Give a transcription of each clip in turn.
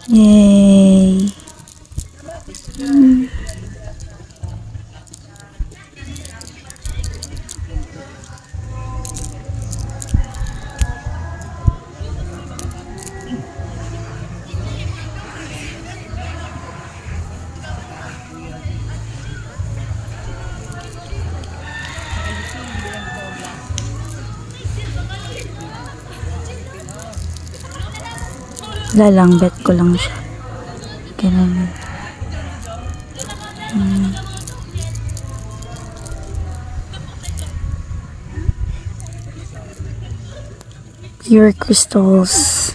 Yay! Wala lang, bet ko lang siya. Ganun. Pure crystals.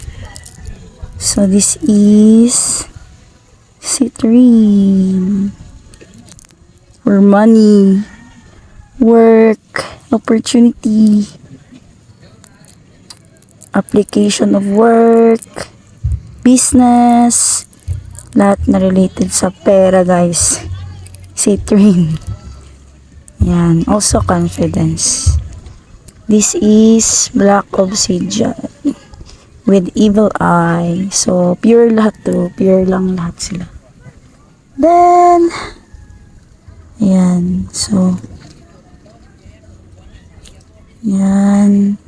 So this is citrine for money, work, opportunity, application of work, business, lahat na related sa pera, guys. Citrine. Yan. Also confidence. This is black obsidian with evil eye. So, pure lahat to. Pure lang lahat sila. Then, ayan. So, yan.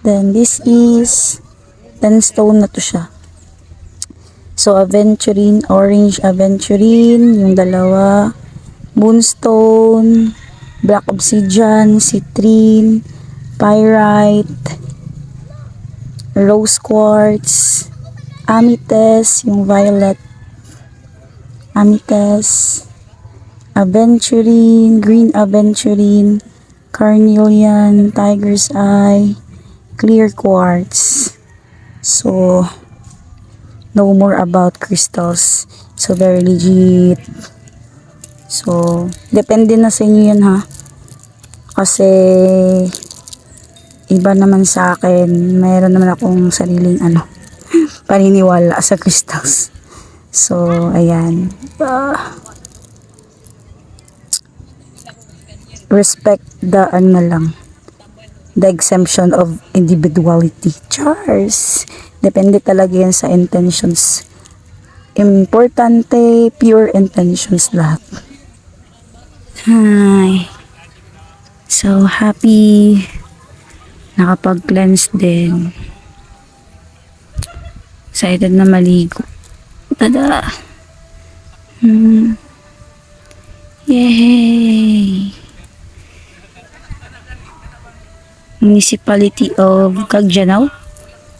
Then, this is 10 stone na to siya. So, aventurine, orange aventurine, yung dalawa, moonstone, black obsidian, citrine, pyrite, rose quartz, amethyst, yung violet, amethyst, aventurine, green aventurine, carnelian, tiger's eye, clear quartz. So, know more about crystals. So, very legit. So, depende na sa inyo yan, ha. Kasi, iba naman sa akin. Mayroon naman akong sariling, paniniwala sa crystals. So, ayan. Respect the, the exemption of individuality. Chars. Depende talaga yan sa intentions. Importante, pure intentions lahat. Hi. So, happy. Nakapag-cleanse din. Excited na maligo. Tada! Yay! Municipality of Caggianao,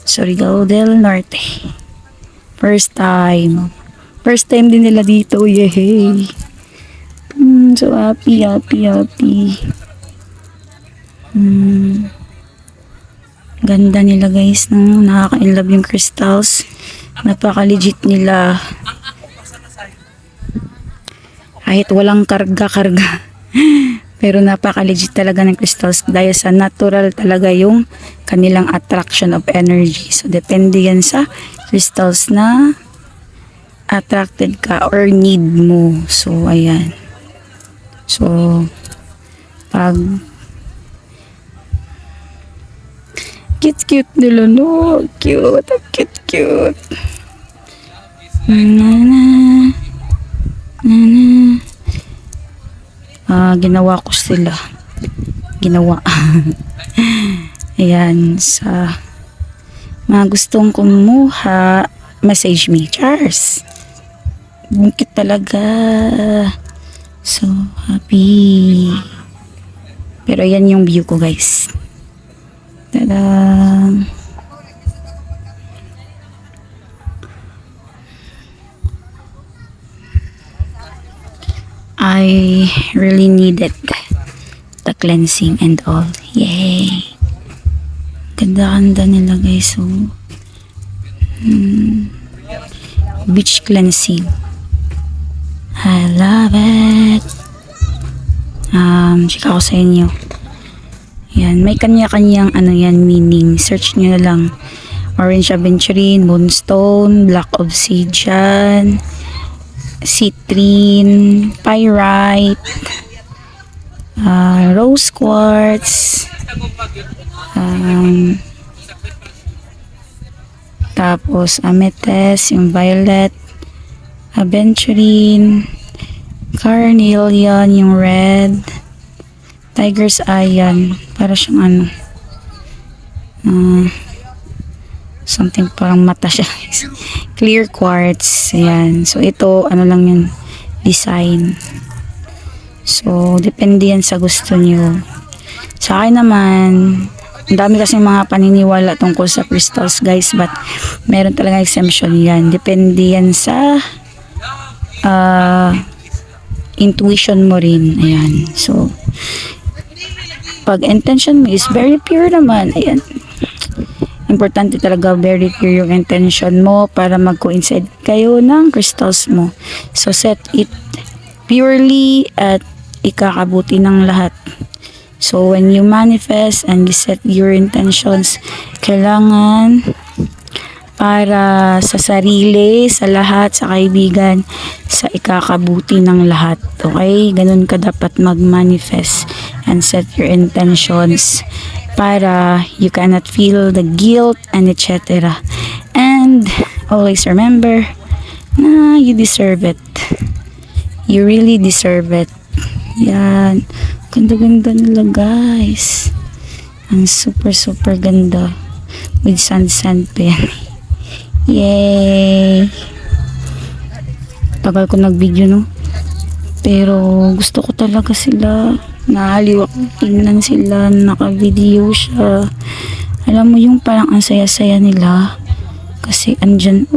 Surigao del Norte. First time. First time din nila dito. Yay! So happy. Ganda nila, guys, no? Nakaka-inlove yung crystals. Napaka-legit nila. Kahit walang karga. Pero napaka-legit talaga ng crystals dahil sa natural talaga yung kanilang attraction of energy. So, depende yan sa crystals na attracted ka or need mo. So, ayan. So, pag cute nila, no? Cute. Ginawa ko sila. Ayan, sa mga gustong kumuha, message me. Cheers! Bungkit talaga. So, happy. Pero yan yung view ko, guys. Tada! I really needed the cleansing and all. Yay! Ganda nila, guys. So, beach cleansing. I love it. Chika ko sa inyo. Yan, may kanya-kanyang meaning. Search nyo na lang. Orange aventurine, moonstone, black obsidian, citrine, pyrite, rose quartz, Tapos amethyst, yung violet, aventurine, carnelian, yung red, tiger's eye yan. Para siyang ano, something parang mata siya. Clear quartz. Ayan. So, ito, ano lang yun, design. So, depende yan sa gusto nyo. Sa akin naman, ang dami kasi mga paniniwala tungkol sa crystals, guys. But, meron talaga exemption yan. Depende yan sa intuition mo rin. Ayan. So, pag intention mo is very pure naman. Ayan. Importante talaga very pure yung intention mo para mag-coincide kayo ng crystals mo. So, set it purely at ikakabuti ng lahat. So, when you manifest and you set your intentions, kailangan para sa sarili, sa lahat, sa kaibigan, sa ikakabuti ng lahat. Okay? Ganun ka dapat mag-manifest and set your intentions para you cannot feel the guilt and etc. And always remember na you deserve it. You really deserve it. Yan. Ganda-ganda nila, guys. Ang super ganda. With sand pen. Yay! Tagal ko nag-video, no? Pero gusto ko talaga sila. Naaliw ako tingnan sila, naka-video siya. Alam mo yung parang ang saya-saya nila. Kasi andyan,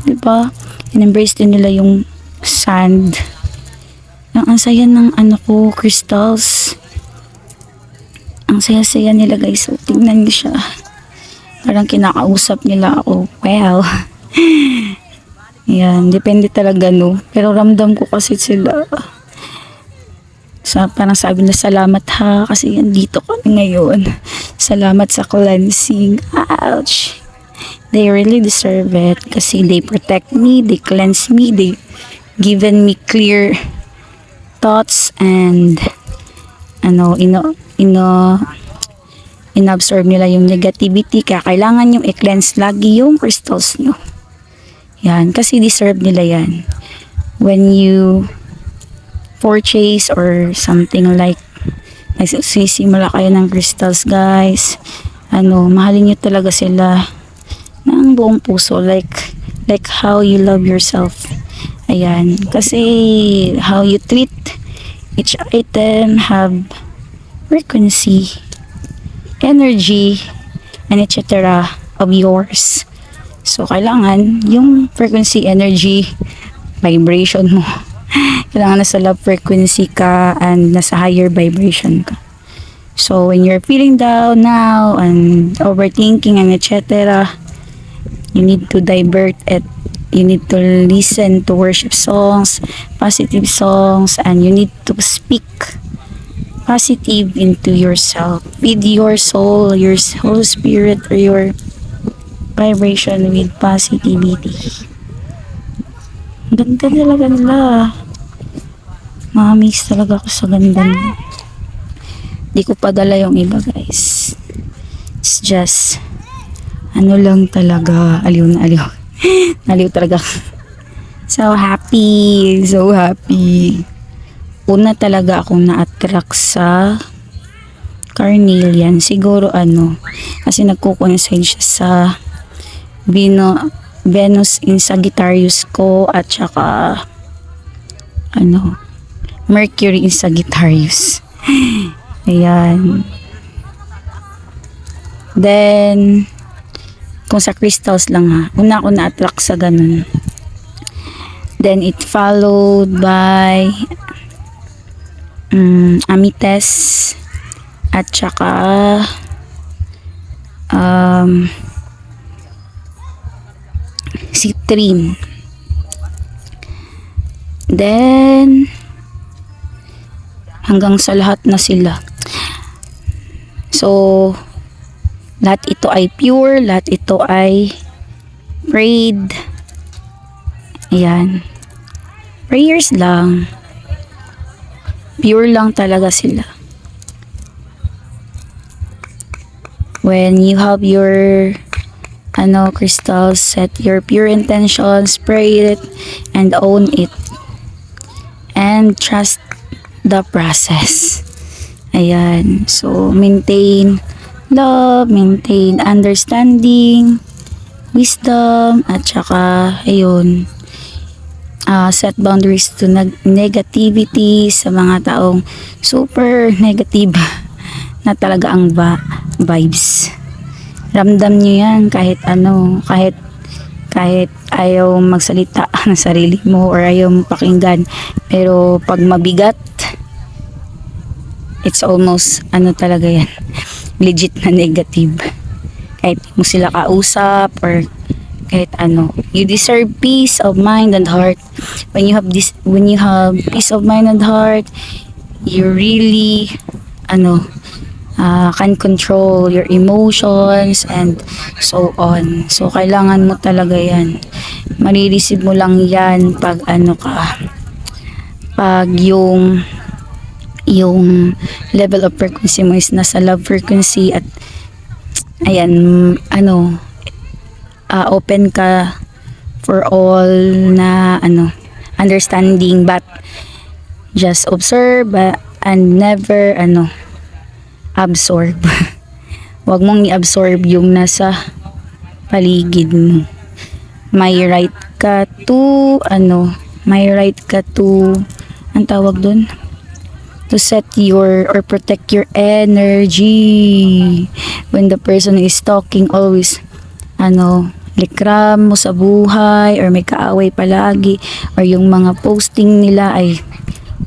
diba? In-embrace din nila yung sand. Ang saya ng ano ko, crystals. Ang saya-saya nila, guys. So, tingnan niyo siya. Parang kinakausap nila ako. Wow. Yan, depende talaga, no? Pero ramdam ko kasi sila. Parang sabi na salamat ha kasi dito kami ngayon. Salamat sa cleansing. Ouch! They really deserve it kasi they protect me, they cleanse me, they given me clear thoughts and inabsorb nila yung negativity kaya kailangan yung i-cleanse lagi yung crystals nyo. Yan, kasi deserve nila yan. When you purchase or something like nagsisimula kayo ng crystals, guys, mahalin nyo talaga sila ng buong puso, like how you love yourself. Ayan, kasi how you treat each item have frequency, energy, and etc. of yours. So, kailangan yung frequency, energy, vibration mo kailangan nasa love frequency ka and nasa higher vibration ka. So, when you're feeling down now and overthinking and etc., you need to divert it. You need to listen to worship songs, positive songs, and you need to speak positive into yourself. Feed your soul, your whole spirit, or your vibration with positivity. Ganda talaga nila. Mamiss talaga ako sa ganda nila. Di ko padala yung iba, guys. It's just lang talaga, aliw na aliw. Aliw talaga. So happy. Una talaga akong na-attract sa carnelian. Siguro kasi nagko-coincide siya sa Venus in Sagittarius ko at saka Mercury in Sagittarius. Ayan. Then kung sa crystals lang ha, una ako na-attract sa ganun. Then it followed by amethyst at saka citrine. Then hanggang sa lahat na sila. So lahat ito ay pure, lahat ito ay prayed. Ayan. Prayers lang. Pure lang talaga sila. When you have your crystals, set your pure intentions, pray it, and own it. And trust the process. Ayan. So, maintain love, maintain understanding, wisdom, at saka, ayun, set boundaries to negativity sa mga taong super negative na talaga ang vibes. Ramdam nyo yan kahit ayaw magsalita ng sarili mo or ayaw mo pakinggan. Pero pag mabigat, it's almost talaga yan, legit na negative. Kahit mo sila kausap or kahit you deserve peace of mind and heart. When you have peace of mind and heart, you really can control your emotions and so on. So kailangan mo talaga yan. Marireceive mo lang yan pag pag yung level of frequency mo is nasa love frequency at ayan, open ka for all na understanding, but just observe and never absorb. Huwag mong i-absorb yung nasa paligid mo. May right ka to ang tawag dun, to set your or protect your energy. When the person is talking, always likram mo sa buhay or may kaaway palagi or yung mga posting nila ay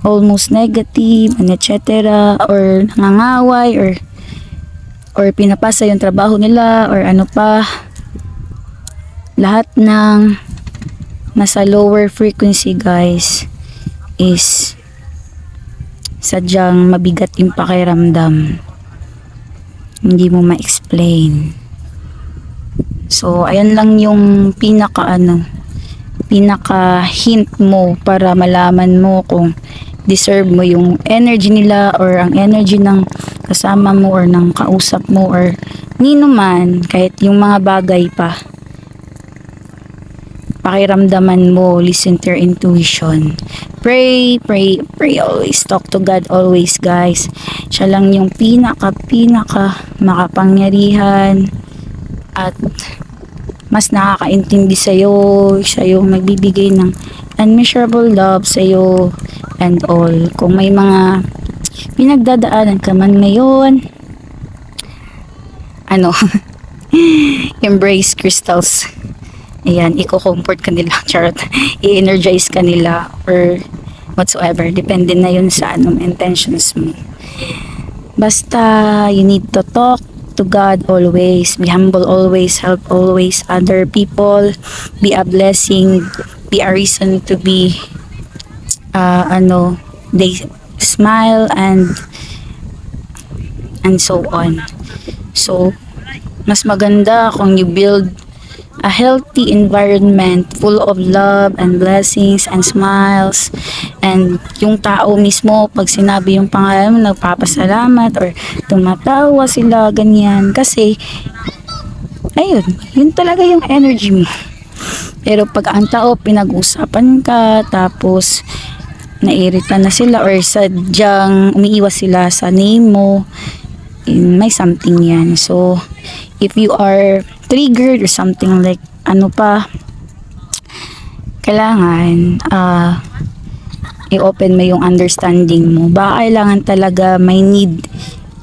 almost negative and etc. or nangangaway or pinapasa yung trabaho nila or lahat ng nasa lower frequency, guys, is sadyang mabigat yung pakiramdam, hindi mo ma-explain. So ayan lang yung pinaka hint mo para malaman mo kung deserve mo yung energy nila or ang energy ng kasama mo or ng kausap mo or nino man, kahit yung mga bagay pa. Pakiramdaman mo, listen to your intuition. Pray always. Talk to God always, guys. Siya lang yung pinaka makapangyarihan at mas nakakaintindi sa'yo. Siya yung magbibigay ng unmeasurable love sa'yo and all. Kung may mga pinagdadaanan ka man ngayon, embrace crystals. Ayan, i-comfort ka nila, charot, i-energize ka nila or whatsoever. Depende na yun sa intentions mo. Basta, you need to talk to God always. Be humble always. Help always other people. Be a blessing. Be a reason to be, they smile and so on. So, mas maganda kung you build a healthy environment full of love and blessings and smiles, and yung tao mismo pag sinabi yung pangalan mo nagpapasalamat or tumatawa sila, ganyan, kasi ayun, yun talaga yung energy mo. Pero pag ang tao pinag-usapan ka tapos nairita na sila or sadyang umiiwas sila sa name mo, may something yan. So if you are triggered or something like kailangan i-open mo yung understanding mo. Baka kailangan talaga may need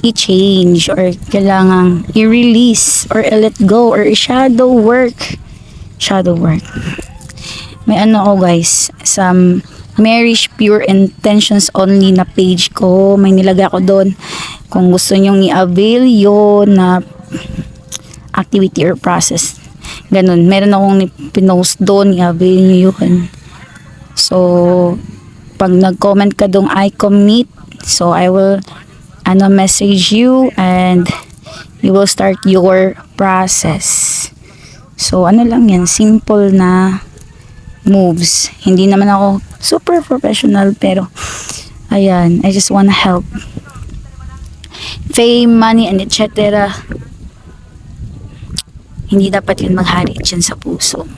i-change or kailangan i-release or i-let go or i-shadow work. May guys, some Marriage Pure Intentions Only na page ko. May nilagay ako doon. Kung gusto nyong i-avail yun na activity or process, ganun, meron akong pinost doon, i-avail nyo yun. So pag nag-comment ka doon, I commit, so I will message you and you will start your process. So lang yan, simple na moves. Hindi naman ako super professional, pero ayan, I just wanna help. Fame, money, and etc. Hindi dapat yun maghari dyan sa puso.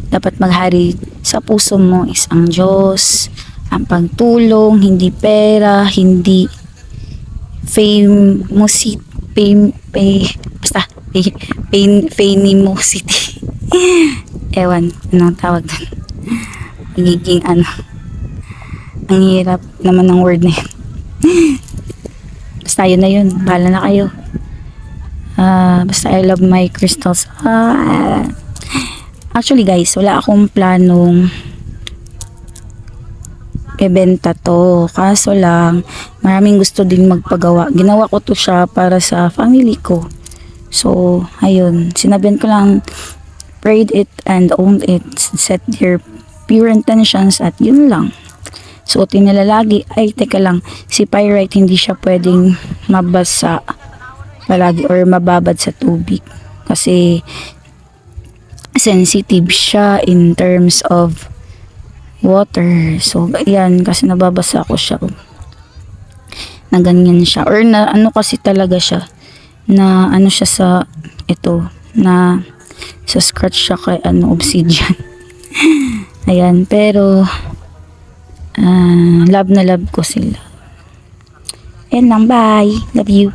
Dapat maghari sa puso mo is ang Diyos, ang pagtulong, hindi pera, hindi famosity. Ewan, anong tawag doon? Magiging ano, ang hirap naman ng word na yun. Basta yun na yun, bahala na kayo. Basta I love my crystals. Actually guys, wala akong planong ibenta to. Kaso lang, maraming gusto din magpagawa. Ginawa ko to siya para sa family ko. So, ayun. Sinabihan ko lang, prayed it and owned it. Set your pure intentions at yun lang. Suotin nila lagi. Ay, teka lang. Si pyrite hindi siya pwedeng mabasa palagi or mababad sa tubig. Kasi sensitive siya in terms of water. So, ayan, kasi nababasa ko siya. Na ganyan siya. Or na ano kasi talaga siya. Na ano siya sa, ito, na sa scratch siya kay obsidian. Ayan, pero love na love ko sila. Ayan lang, bye. Love you.